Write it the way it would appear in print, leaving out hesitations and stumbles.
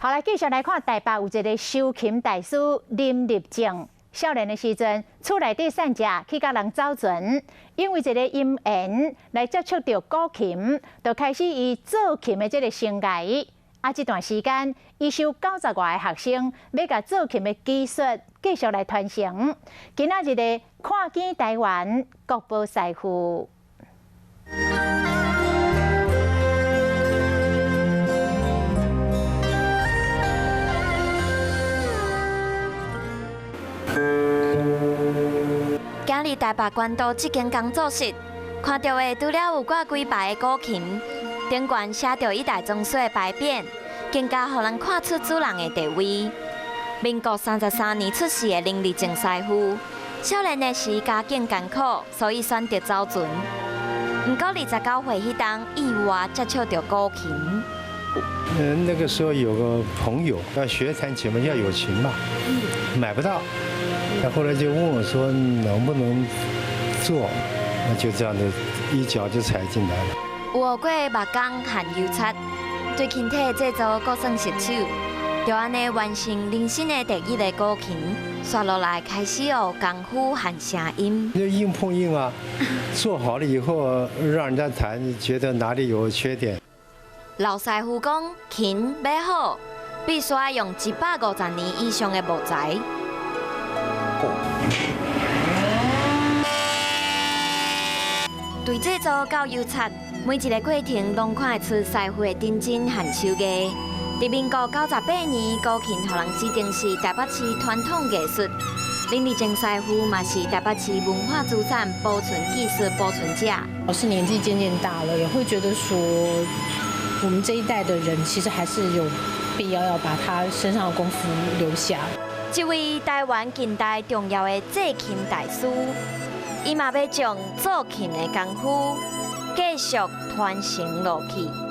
后来继续来看台北有一个修琴大师林立正，少年的时阵厝内底散食，去甲人走船，因为一个因缘来接触到古琴，就开始伊做琴的这个生涯。这段时间，伊收90外个学生，要甲做琴的技术继续来传承。今仔日的看见台湾国宝师傅。今日台北关渡这间工作室，看到的除了有挂几排的古琴，顶悬写着一代宗师的牌匾，更加互人看出主人的地位。民国33年出世的林立正师傅，少年的时家境艰苦，所以选择走船。不过29岁迄当，意外接触到古琴。那个时候有个朋友要学弹琴嘛，要有琴嘛，买不到。他后来就问我说能不能做，那就这样的一脚就踩进来了。有学过木工和油漆，对琴体制作各算熟手，就安尼完成人生的第一个古琴。刷落来开始学功夫和声音。就硬碰硬啊，做好了以后让人家弹，觉得哪里有缺点。老师傅讲，琴要好，必须要用150年以上的木材。对制作到油漆，每一个过程拢看得出师傅的认真和手艺。在民国98年，古琴予人指定是台北市传统艺术。林立正师傅嘛是台北市文化资产保存技术保存者。我是年纪渐渐大了，也会觉得说，我们这一代的人其实还是有必要把他身上的功夫留下。这位台湾近代重要的制琴大师，伊嘛要将做琴的功夫继续传承落去。